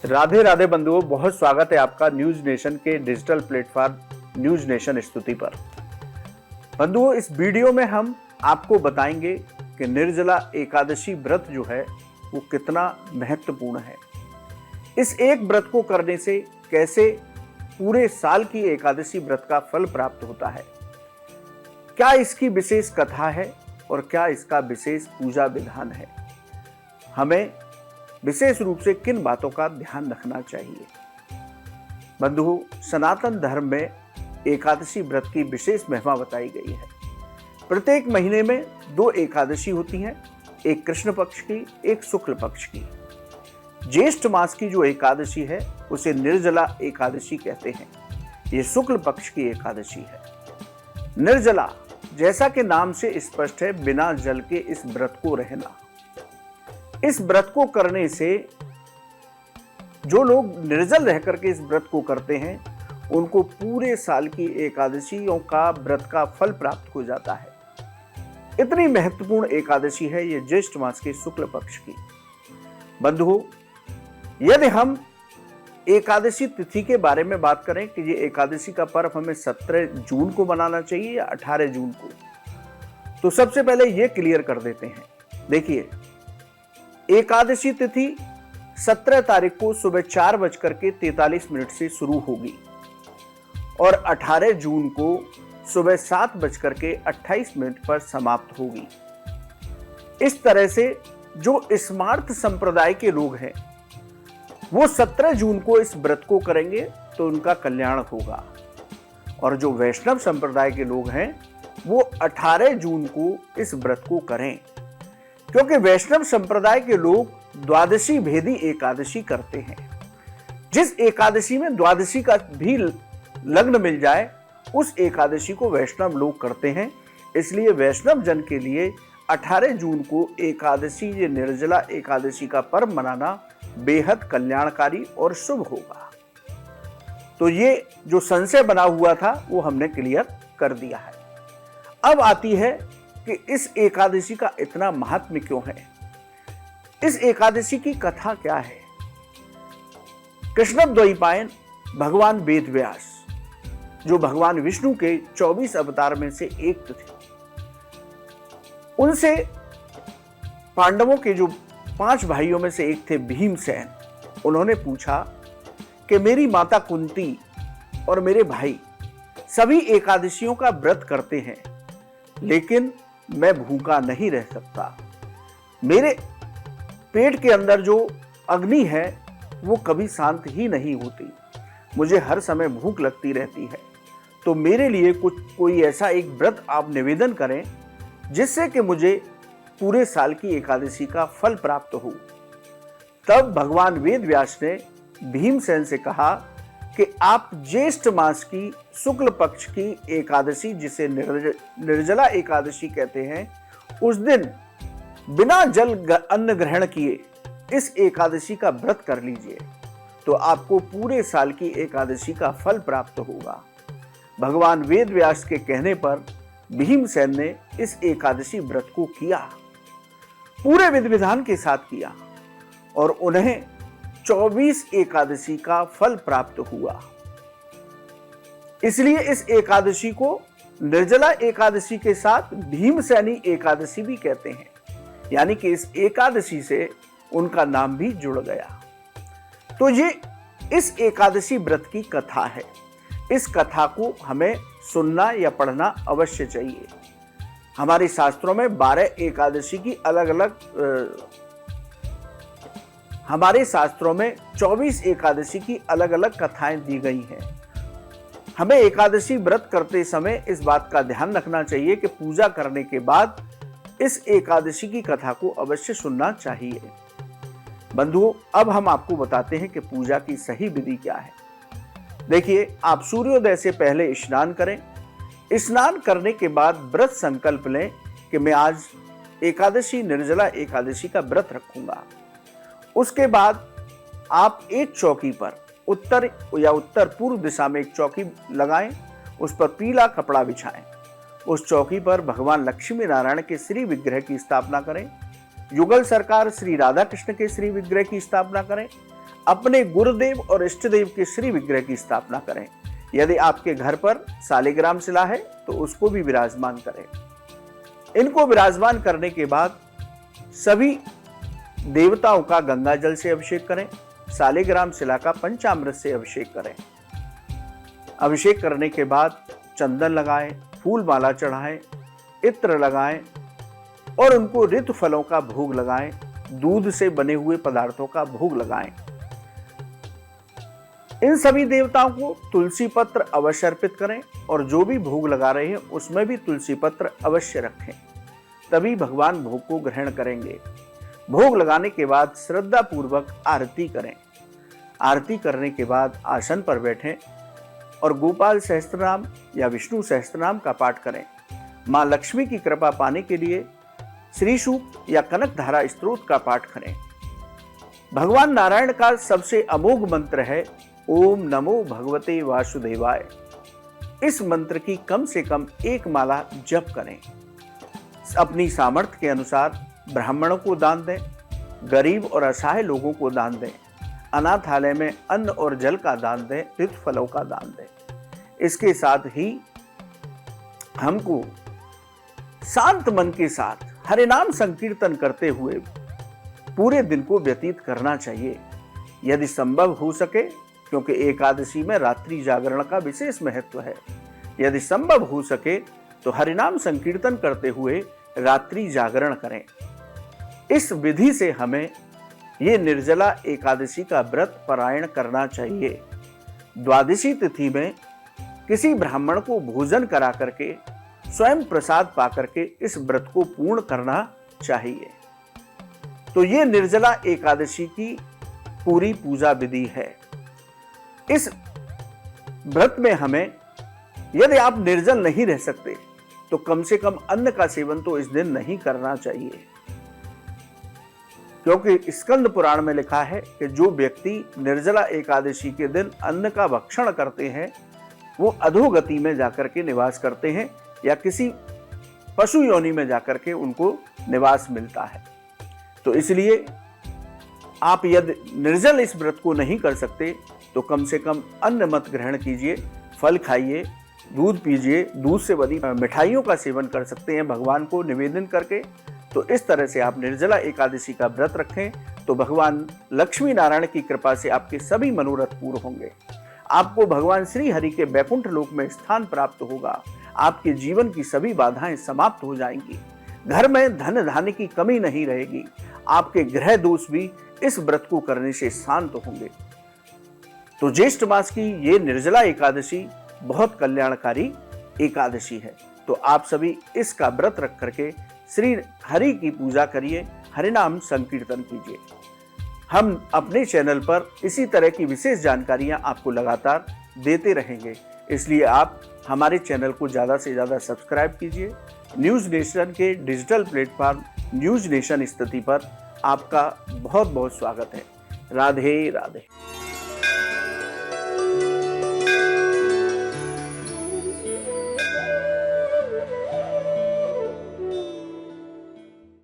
राधे राधे बंधुओं, बहुत स्वागत है आपका न्यूज नेशन के डिजिटल प्लेटफॉर्म न्यूज नेशन स्तुति पर। बंधुओं, इस वीडियो में हम आपको बताएंगे कि निर्जला एकादशी व्रत जो है वो कितना महत्वपूर्ण है। इस एक व्रत को करने से कैसे पूरे साल की एकादशी व्रत का फल प्राप्त होता है, क्या इसकी विशेष कथा है और क्या इसका विशेष पूजा विधान है, हमें विशेष रूप से किन बातों का ध्यान रखना चाहिए। बंधुओं, सनातन धर्म में एकादशी व्रत की विशेष महिमा बताई गई है। प्रत्येक महीने में 2 एकादशी होती हैं, एक कृष्ण पक्ष की, एक शुक्ल पक्ष की। ज्येष्ठ मास की जो एकादशी है उसे निर्जला एकादशी कहते हैं। ये शुक्ल पक्ष की एकादशी है। निर्जला जैसा कि नाम से स्पष्ट है, बिना जल के इस व्रत को रहना। इस व्रत को करने से जो लोग निर्जल रह करके इस व्रत को करते हैं उनको पूरे साल की एकादशियों का व्रत का फल प्राप्त हो जाता है। इतनी महत्वपूर्ण एकादशी है ये ज्येष्ठ मास के शुक्ल पक्ष की। बंधुओं, यदि हम एकादशी तिथि के बारे में बात करें कि ये एकादशी का पर्व हमें 17 जून को मनाना चाहिए या 18 जून को, तो सबसे पहले ये क्लियर कर देते हैं। देखिए, एकादशी तिथि 17 तारीख को सुबह 4:43 से शुरू होगी और 18 जून को सुबह 7:28 पर समाप्त होगी। इस तरह से जो स्मार्त संप्रदाय के लोग हैं वो 17 जून को इस व्रत को करेंगे तो उनका कल्याण होगा, और जो वैष्णव संप्रदाय के लोग हैं वो 18 जून को इस व्रत को करें, क्योंकि वैष्णव संप्रदाय के लोग द्वादशी भेदी एकादशी करते हैं। जिस एकादशी में द्वादशी का भी लग्न मिल जाए उस एकादशी को वैष्णव लोग करते हैं। इसलिए वैष्णव जन के लिए 18 जून को एकादशी, ये निर्जला एकादशी का पर्व मनाना बेहद कल्याणकारी और शुभ होगा। तो ये जो संशय बना हुआ था वो हमने क्लियर कर दिया है। अब आती है कि इस एकादशी का इतना महात्म्य क्यों है, इस एकादशी की कथा क्या है। कृष्णद्वैपायन भगवान वेद व्यास, जो भगवान विष्णु के 24 अवतार में से एक थे, उनसे पांडवों के जो 5 भाइयों में से एक थे भीमसेन, उन्होंने पूछा कि मेरी माता कुंती और मेरे भाई सभी एकादशियों का व्रत करते हैं, लेकिन मैं भूखा नहीं रह सकता। मेरे पेट के अंदर जो अग्नि है वो कभी शांत ही नहीं होती, मुझे हर समय भूख लगती रहती है। तो मेरे लिए कोई ऐसा एक व्रत आप निवेदन करें जिससे कि मुझे पूरे साल की एकादशी का फल प्राप्त हो। तब भगवान वेद व्यास ने भीमसेन से कहा कि आप ज्येष्ठ मास की शुक्ल पक्ष की एकादशी, जिसे निर्जला एकादशी कहते हैं, उस दिन बिना जल अन्न ग्रहण किए इस एकादशी का व्रत कर लीजिए, तो आपको पूरे साल की एकादशी का फल प्राप्त होगा। भगवान वेद व्यास के कहने पर भीमसेन ने इस एकादशी व्रत को किया, पूरे विधि विधान के साथ किया, और उन्हें 24 एकादशी का फल प्राप्त हुआ। इसलिए इस एकादशी को निर्जला एकादशी के साथ भीमसेनी एकादशी भी कहते हैं, यानी कि इस एकादशी से उनका नाम भी जुड़ गया। तो ये इस एकादशी व्रत की कथा है। इस कथा को हमें सुनना या पढ़ना अवश्य चाहिए। हमारे शास्त्रों में 12 एकादशी की अलग अलग हमारे शास्त्रों में 24 एकादशी की अलग अलग कथाएं दी गई हैं। हमें एकादशी व्रत करते समय इस बात का ध्यान रखना चाहिए कि पूजा करने के बाद इस एकादशी की कथा को अवश्य सुनना चाहिए। बंधुओं, अब हम आपको बताते हैं कि पूजा की सही विधि क्या है। देखिए, आप सूर्योदय से पहले स्नान करें। स्नान करने के बाद व्रत संकल्प लें कि मैं आज एकादशी, निर्जला एकादशी का व्रत रखूंगा। उसके बाद आप एक चौकी पर उत्तर या उत्तर पूर्व दिशा में एक चौकी लगाएं, उस पर पीला कपड़ा बिछाएं। उस चौकी पर भगवान लक्ष्मी नारायण के श्री विग्रह की स्थापना करें। युगल सरकार श्री राधा कृष्ण के श्री विग्रह की स्थापना करें। अपने गुरुदेव और इष्टदेव के श्री विग्रह की स्थापना करें। यदि आपके घर पर शालिग्राम शिला है तो उसको भी विराजमान करें। इनको विराजमान करने के बाद सभी देवताओं का गंगा जल से अभिषेक करें। शालिग्राम शिला का पंचामृत से अभिषेक करें। अभिषेक करने के बाद चंदन लगाएं, फूल माला चढ़ाएं, इत्र लगाएं और उनको ऋतु फलों का भोग लगाएं, दूध से बने हुए पदार्थों का भोग लगाएं। इन सभी देवताओं को तुलसी पत्र अवश्य अर्पित करें और जो भी भोग लगा रहे हैं उसमें भी तुलसी पत्र अवश्य रखें, तभी भगवान भोग को ग्रहण करेंगे। भोग लगाने के बाद श्रद्धा पूर्वक आरती करें। आरती करने के बाद आसन पर बैठें और गोपाल सहस्त्रनाम या विष्णु सहस्त्रनाम का पाठ करें। मां लक्ष्मी की कृपा पाने के लिए श्री सूक्त या कनक धारा स्तोत्र का पाठ करें। भगवान नारायण का सबसे अमोघ मंत्र है ओम नमो भगवते वासुदेवाय। इस मंत्र की कम से कम एक माला जप करें। अपनी सामर्थ्य के अनुसार ब्राह्मणों को दान दें, गरीब और असहाय लोगों को दान दें, अनाथालय में अन्न और जल का दान दें, ऋतु फलों का दान दें। इसके साथ ही हमको शांत मन के साथ हरि नाम संकीर्तन करते हुए पूरे दिन को व्यतीत करना चाहिए, यदि संभव हो सके, क्योंकि एकादशी में रात्रि जागरण का विशेष महत्व है। यदि संभव हो सके तो हरिनाम संकीर्तन करते हुए रात्रि जागरण करें। इस विधि से हमें ये निर्जला एकादशी का व्रत पारायण करना चाहिए। द्वादशी तिथि में किसी ब्राह्मण को भोजन करा करके स्वयं प्रसाद पा करके इस व्रत को पूर्ण करना चाहिए। तो ये निर्जला एकादशी की पूरी पूजा विधि है। इस व्रत में हमें, यदि आप निर्जल नहीं रह सकते तो कम से कम अन्न का सेवन तो इस दिन नहीं करना चाहिए, क्योंकि स्कंद पुराण में लिखा है कि जो व्यक्ति निर्जला एकादशी के दिन अन्न का भक्षण करते हैं वो अधोगति में जाकर के निवास करते हैं या किसी पशु योनि में जाकर के उनको निवास मिलता है। तो इसलिए आप यदि निर्जल इस व्रत को नहीं कर सकते तो कम से कम अन्न मत ग्रहण कीजिए, फल खाइए, दूध पीजिए, दूध से बनी मिठाइयों का सेवन कर सकते हैं भगवान को निवेदन करके। तो इस तरह से आप निर्जला एकादशी का व्रत रखें तो भगवान लक्ष्मी नारायण की कृपा से आपके सभी मनोरथ पूर्ण होंगे। आपको भगवान श्री हरि के वैकुंठ लोक में स्थान प्राप्त होगा। आपके जीवन की सभी बाधाएं समाप्त हो जाएंगी। घर में धन धान्य की कमी नहीं रहेगी। आपके ग्रह दोष भी इस व्रत को करने से शांत होंगे। तो ज्येष्ठ मास की ये निर्जला एकादशी बहुत कल्याणकारी एकादशी है। तो आप सभी इसका व्रत रख करके श्री हरि की पूजा करिए, हरिनाम संकीर्तन कीजिए। हम अपने चैनल पर इसी तरह की विशेष जानकारियां आपको लगातार देते रहेंगे, इसलिए आप हमारे चैनल को ज़्यादा से ज़्यादा सब्सक्राइब कीजिए। न्यूज़ नेशन के डिजिटल प्लेटफॉर्म न्यूज़ नेशन स्थिति पर आपका बहुत बहुत स्वागत है। राधे राधे।